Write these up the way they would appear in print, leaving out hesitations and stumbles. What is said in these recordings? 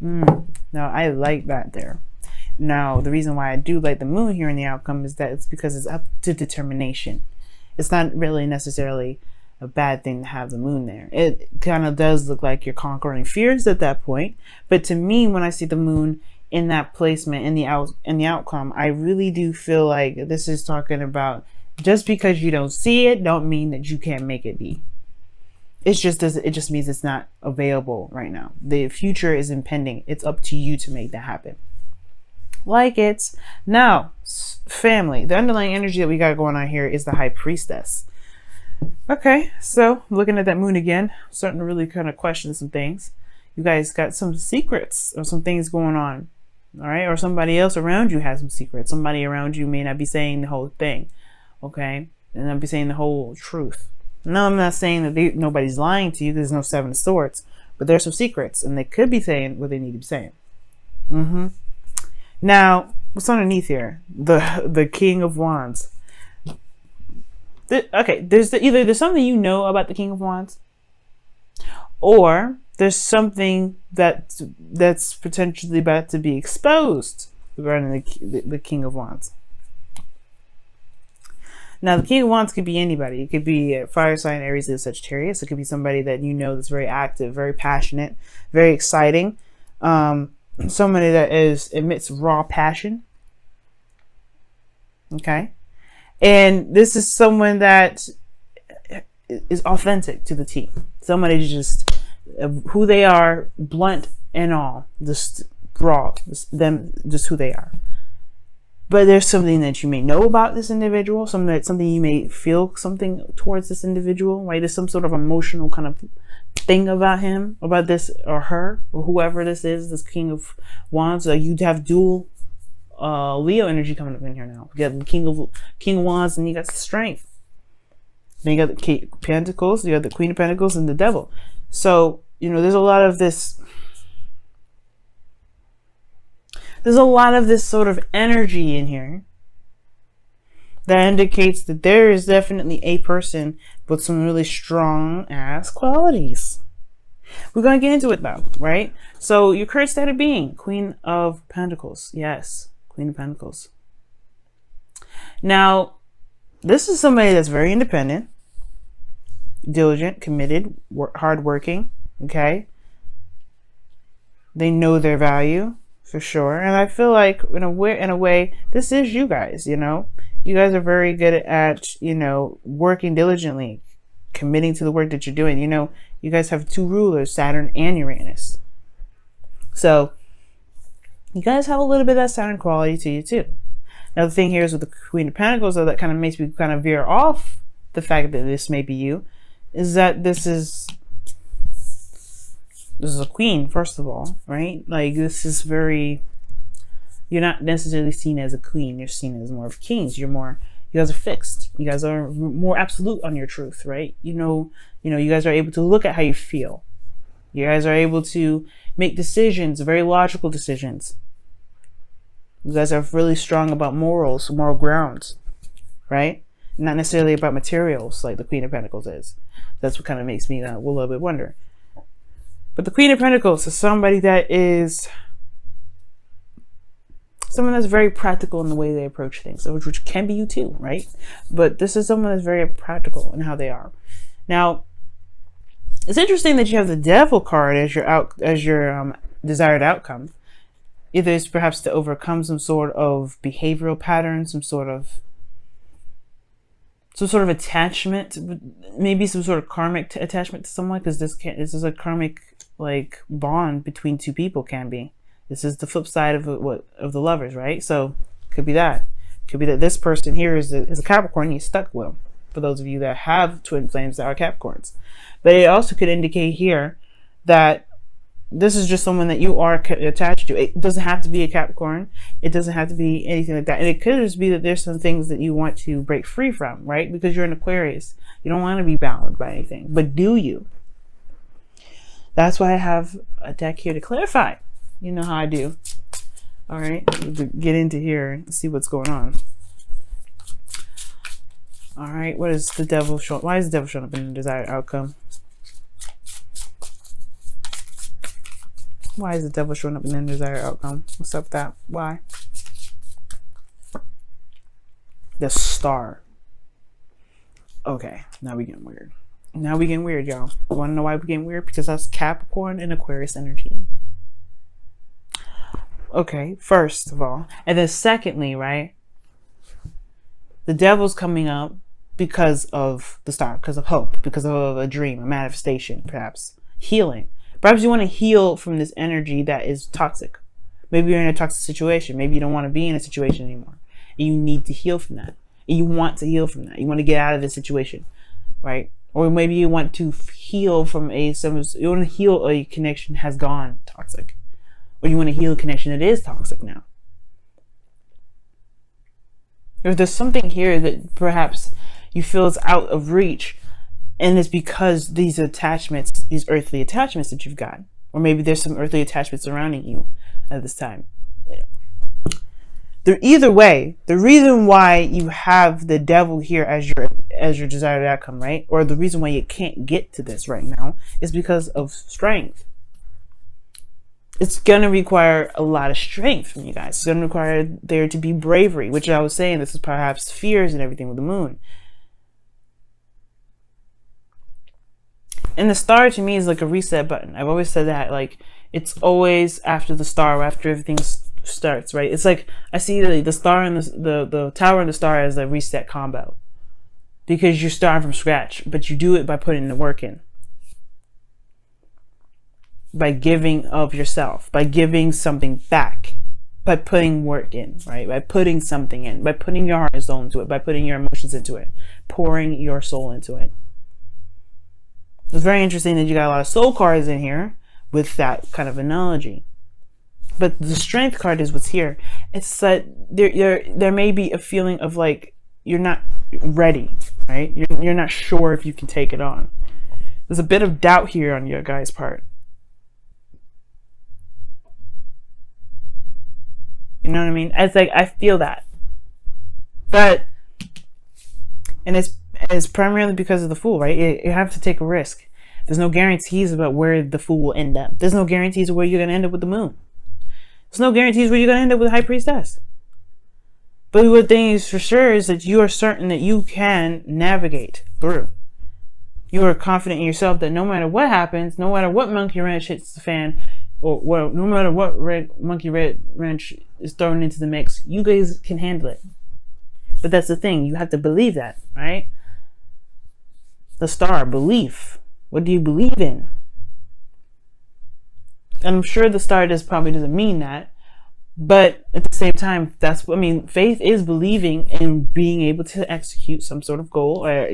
Now, I like that there. Now, the reason why I do like the moon here in the outcome is that it's because it's up to determination. It's not really necessarily a bad thing to have the moon there. It kind of does look like you're conquering fears at that point. But to me, when I see the moon in that placement, in the outcome, I really do feel like this is talking about just because you don't see it, don't mean that you can't make it be. It just means it's not available right now. The future is impending. It's up to you to make that happen. Like it. Now, family. The underlying energy that we got going on here is the High Priestess. Okay, so looking at that moon again, starting to really kind of question some things. You guys got some secrets or some things going on. All right, or somebody else around you has some secrets. Somebody around you may not be saying the whole thing. Okay, and not be saying the whole truth. No, I'm not saying that nobody's lying to you. There's no Seven of Swords, but there's some secrets, and they could be saying what they need to be saying. Now, what's underneath here? The King of Wands. Okay, either there's something you know about the King of Wands, or there's something that's potentially about to be exposed regarding the King of Wands. Now, the King of Wands could be anybody. It could be a fire sign, Aries, Leo, Sagittarius. It could be somebody that you know that's very active, very passionate, very exciting. Somebody that emits raw passion. Okay. And this is someone that is authentic to the T. Somebody just who they are, blunt and all, just raw, just who they are. But there's something that you may know about this individual, something you may feel something towards this individual, right? There's some sort of emotional kind of thing about him, about this or her, or whoever this is, this King of Wands. You'd have dual Leo energy coming up in here now. You got the King of Wands, and you got the Strength. Then you got the King of Pentacles, you got the Queen of Pentacles, and the Devil. So, you know, there's a lot of this. There's a lot of this sort of energy in here that indicates that there is definitely a person with some really strong ass qualities. We're going to get into it though, right? So your current state of being, Queen of Pentacles. Yes, Queen of Pentacles. Now, this is somebody that's very independent, diligent, committed, hardworking, okay? They know their value. For sure. And I feel like in a way, this is you guys, you know. You guys are very good at, you know, working diligently, committing to the work that you're doing. You know, you guys have two rulers, Saturn and Uranus. So you guys have a little bit of that Saturn quality to you too. Now the thing here is with the Queen of Pentacles, though, that kind of makes me kind of veer off the fact that this may be you, is that this is a queen, first of all, right? Like, this is very, you're not necessarily seen as a queen, you're seen as more of kings. You guys are fixed. You guys are more absolute on your truth, right? You know, you guys are able to look at how you feel. You guys are able to make decisions, very logical decisions. You guys are really strong about morals, moral grounds, right? Not necessarily about materials like the Queen of Pentacles is. That's what kind of makes me a little bit wonder. But the Queen of Pentacles is somebody that is someone that's very practical in the way they approach things, which can be you too, right? But this is someone that's very practical in how they are. Now, it's interesting that you have the Devil card as your desired outcome. Either it's perhaps to overcome some sort of behavioral pattern, some sort of attachment, maybe some sort of karmic attachment to someone, because this is a karmic like bond between two people. Can be. This is the flip side of the lovers, right? So could be that. Could be that this person here is a Capricorn. You're stuck with them. For those of you that have twin flames that are Capricorns, but it also could indicate here that this is just someone that you are attached to. It doesn't have to be a Capricorn. It doesn't have to be anything like that. And it could just be that there's some things that you want to break free from, right? Because you're an Aquarius. You don't want to be bound by anything. But do you? That's why I have a deck here to clarify. You know how I do. All right. Get into here and see what's going on. All right. What is the Devil showing? Why is the Devil showing up in the desired outcome? Why is the devil showing up in the desired outcome? What's up with that? Why? The star. Okay, now we getting weird. Now we getting weird, y'all. You want to know why we getting weird? Because that's Capricorn and Aquarius energy. Okay, first of all. And then secondly, right? The devil's coming up because of the star, because of hope, because of a dream, a manifestation, perhaps. Healing. Perhaps you want to heal from this energy that is toxic. Maybe you're in a toxic situation. Maybe you don't want to be in a situation anymore. And you need to heal from that. And you want to heal from that. You want to get out of this situation, right? Or maybe you want to heal from you want to heal a connection has gone toxic. Or you want to heal a connection that is toxic now. If there's something here that perhaps you feel is out of reach, and it's because these attachments, these earthly attachments that you've got, or maybe there's some earthly attachments surrounding you at this time. Either way, the reason why you have the devil here as your desired outcome, right? Or the reason why you can't get to this right now is because of strength. It's going to require a lot of strength from you guys. It's going to require there to be bravery, which I was saying, this is perhaps fears and everything with the moon. And the star to me is like a reset button. I've always said that, like, it's always after the star, after everything starts, right? It's like I see the star and the tower and the star as a reset combo, because you're starting from scratch, but you do it by putting the work in, by giving of yourself, by giving something back, by putting work in, right? By putting something in, by putting your heart and soul into it, by putting your emotions into it, pouring your soul into it. It's very interesting that you got a lot of soul cards in here with that kind of analogy. But the strength card is what's here. It's that there may be a feeling of like you're not ready, right? You're not sure if you can take it on. There's a bit of doubt here on your guys' part. You know what I mean? It's like I feel that, but and it's primarily because of the Fool, right? You have to take a risk. There's no guarantees about where the Fool will end up. There's no guarantees of where you're gonna end up with the Moon. There's no guarantees where you're gonna end up with the High Priestess. But one thing is for sure is that you are certain that you can navigate through. You are confident in yourself that no matter what happens, no matter what monkey wrench hits the fan, or well, no matter what monkey wrench is thrown into the mix, you guys can handle it. But that's the thing, you have to believe that, right? The star, belief. What do you believe in? And I'm sure the star probably doesn't mean that, but at the same time, faith is believing in being able to execute some sort of goal, or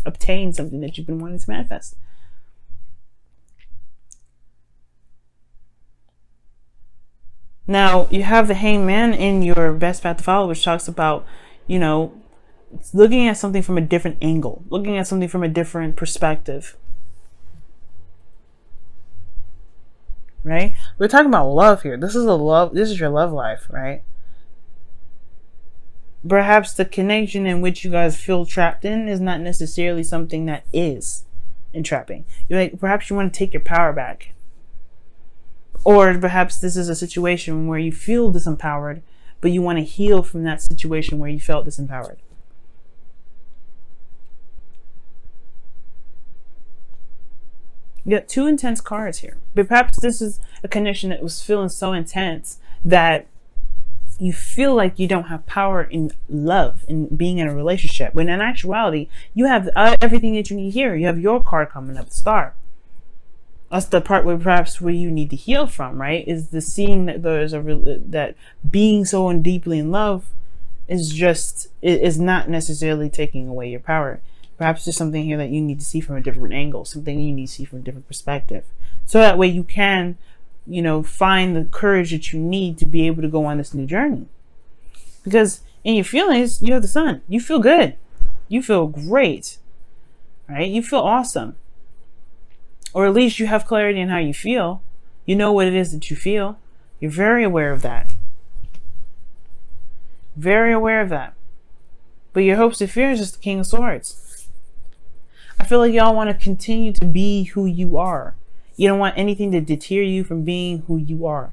obtain something that you've been wanting to manifest. Now, you have the Hangman in your best path to follow, which talks about, looking at something from a different angle, looking at something from a different perspective. Right? We're talking about love here. This is your love life, right? Perhaps the connection in which you guys feel trapped in is not necessarily something that is entrapping. Perhaps you want to take your power back. Or perhaps this is a situation where you feel disempowered, but you want to heal from that situation where you felt disempowered. You got two intense cards here. But perhaps this is a connection that was feeling so intense that you feel like you don't have power in love, in being in a relationship. When in actuality, you have everything that you need here. You have your card coming up, the Star. That's the part where you need to heal from, right? Is the seeing that that being so deeply in love is not necessarily taking away your power. Perhaps there's something here that you need to see from a different angle, something you need to see from a different perspective. So that way you can, find the courage that you need to be able to go on this new journey. Because in your feelings, you have the Sun. You feel good. You feel great, right? You feel awesome. Or at least you have clarity in how you feel. You know what it is that you feel. You're very aware of that. Very aware of that. But your hopes and fears is the King of Swords. I feel like y'all want to continue to be who you are. You don't want anything to deter you from being who you are.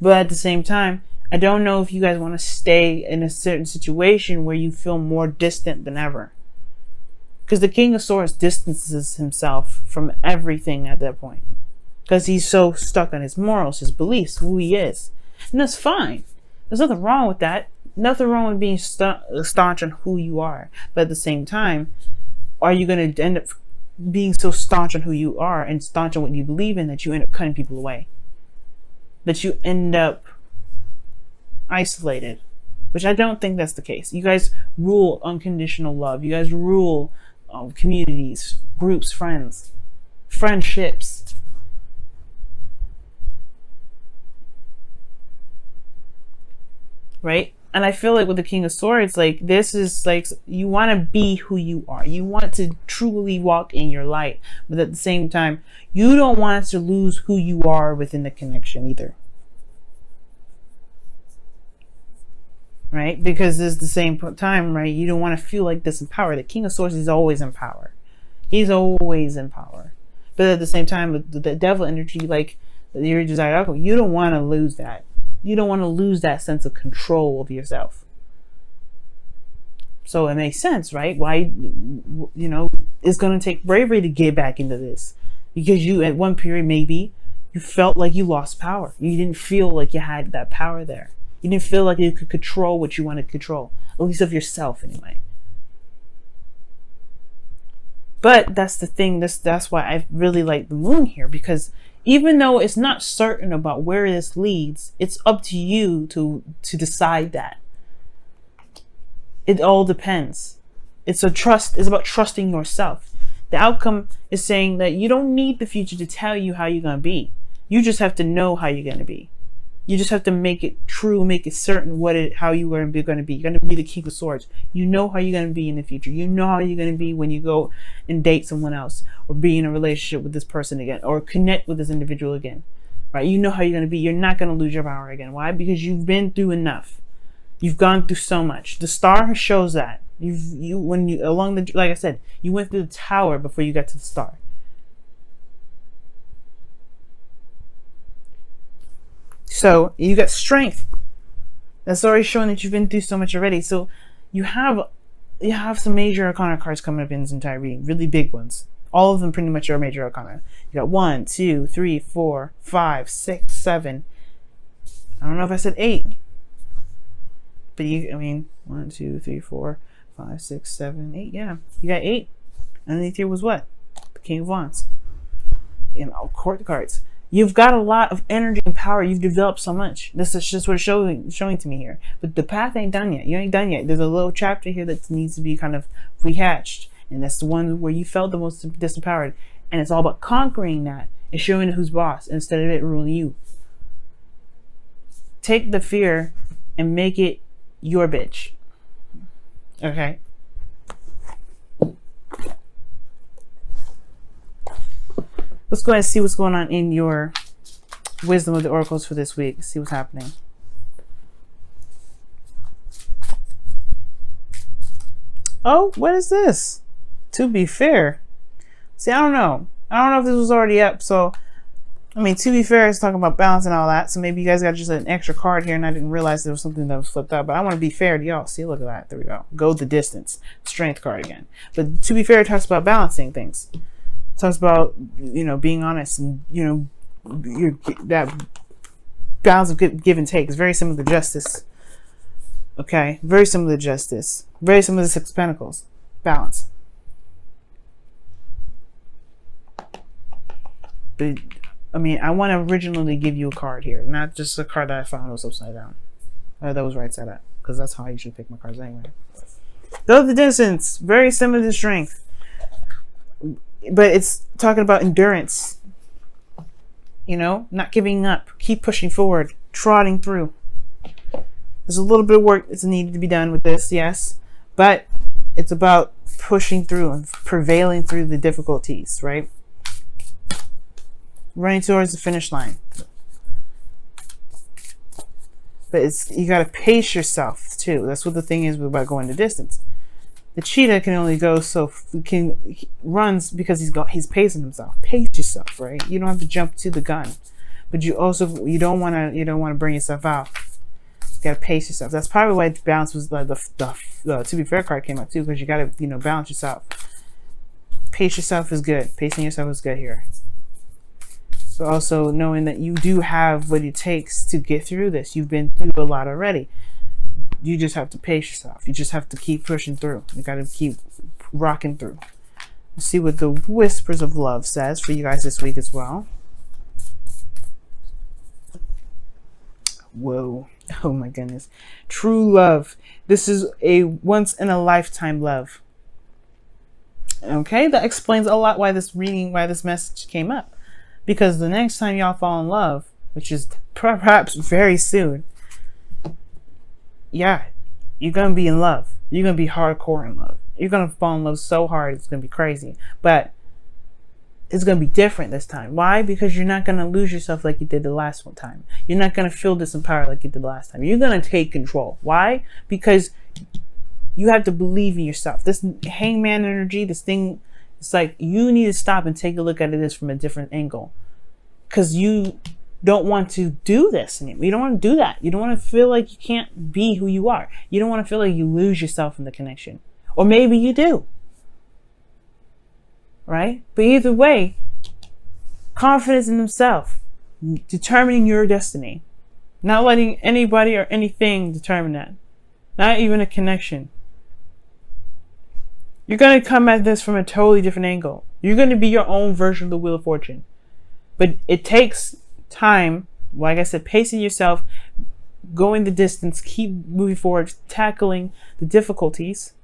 But at the same time, I don't know if you guys want to stay in a certain situation where you feel more distant than ever. Because the King of Swords distances himself from everything at that point. Because he's so stuck on his morals, his beliefs, who he is. And that's fine. There's nothing wrong with that. Nothing wrong with being staunch on who you are. But at the same time, are you going to end up being so staunch on who you are and staunch on what you believe in that you end up cutting people away? That you end up isolated? Which I don't think that's the case. You guys rule unconditional love. You guys rule communities, groups, friendships. Right? And I feel like with the King of Swords, like, this is like, you want to be who you are. You want to truly walk in your light. But at the same time, you don't want to lose who you are within the connection either. Right? Because it's the same time, right? You don't want to feel like disempowered. The King of Swords is always in power. He's always in power. But at the same time, with the devil energy, like your desired outcome, you don't want to lose that. You don't want to lose that sense of control of yourself. So it makes sense, right? Why, you know, it's going to take bravery to get back into this. Because you, at one period, maybe, you felt like you lost power. You didn't feel like you had that power there. You didn't feel like you could control what you wanted to control. At least of yourself, anyway. But that's the thing. That's why I really like the moon here. Because even though it's not certain about where this leads, it's up to you to decide that. It all depends. It's about trusting yourself. The outcome is saying that you don't need the future to tell you how you're going to be. You just have to know how you're going to be. You just have to make it true, make it certain how you are going to be. You're going to be the King of Swords. You know how you're going to be in the future. You know how you're going to be when you go and date someone else, or be in a relationship with this person again, or connect with this individual again, right? You know how you're going to be. You're not going to lose your power again. Why? Because you've been through enough. You've gone through so much. The star shows that. Like I said, you went through the tower before you got to the star. So you got strength. That's already showing that you've been through so much already. So you have some major arcana cards coming up in this entire reading, really big ones. All of them pretty much are major arcana. You got 1, 2, 3, 4, 5, 6, 7. I don't know if I said 8. But 1, 2, 3, 4, 5, 6, 7, 8. Yeah, you got 8. Underneath here was what? The King of Wands. Court cards. You've got a lot of energy and power. You've developed so much. This is just what it's showing to me here. But the path ain't done yet. You ain't done yet. There's a little chapter here that needs to be kind of rehatched. And that's the one where you felt the most disempowered. And it's all about conquering that and showing who's boss instead of it ruling you. Take the fear and make it your bitch. Okay? Let's go ahead and see what's going on in your wisdom of the oracles for this week. See what's happening. Oh, what is this? To be fair. See, I don't know. I don't know if this was already up. So, to be fair, it's talking about balance and all that. So maybe you guys got just an extra card here and I didn't realize there was something that was flipped up. But I want to be fair to y'all. See, look at that. There we go. Go the distance. Strength card again. But to be fair, it talks about balancing things. It talks about, being honest and, that balance of give and take is very similar to justice. Okay? Very similar to justice. Very similar to Six of Pentacles. Balance. But, I want to originally give you a card here. Not just a card that I found was upside down. That was right side up. Because that's how I usually pick my cards anyway. Go the distance. Very similar to strength. But it's talking about endurance. Not giving up. Keep pushing forward. Trotting through. There's a little bit of work that's needed to be done with this, yes. But it's about pushing through and prevailing through the difficulties, right? Running towards the finish line. But you got to pace yourself, too. That's what the thing is about going the distance. The cheetah can only go he runs because he's pacing himself. Pace yourself, right? You don't have to jump to the gun, but you don't want to bring yourself out. You gotta pace yourself. That's probably why balance was like the to be fair card came out too, because you gotta balance yourself. Pace yourself is good. Pacing yourself is good here. But also knowing that you do have what it takes to get through this. You've been through a lot already. You just have to pace yourself. You just have to keep pushing through. You got to keep rocking through. Let's see what the Whispers of Love says for you guys this week as well. Whoa. Oh my goodness. True love. This is a once in a lifetime love. Okay, that explains a lot why this message came up. Because the next time y'all fall in love, which is perhaps very soon, yeah, you're going to be in love. You're going to be hardcore in love. You're going to fall in love so hard, it's going to be crazy. But it's going to be different this time. Why? Because you're not going to lose yourself like you did the last one time. You're not going to feel disempowered like you did the last time. You're going to take control. Why? Because you have to believe in yourself. This hangman energy, this thing, it's like you need to stop and take a look at this from a different angle. Because you don't want to do this anymore. You don't want to do that. You don't want to feel like you can't be who you are. You don't want to feel like you lose yourself in the connection. Or maybe you do. Right? But either way, confidence in themselves, determining your destiny. Not letting anybody or anything determine that. Not even a connection. You're going to come at this from a totally different angle. You're going to be your own version of the Wheel of Fortune. But it takes time, like I said, pacing yourself, going the distance, keep moving forward, tackling the difficulties,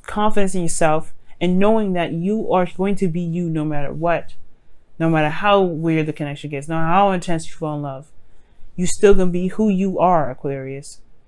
confidence in yourself, and knowing that you are going to be you no matter what. No matter how weird the connection gets, no matter how intense you fall in love, you're still going to be who you are, Aquarius.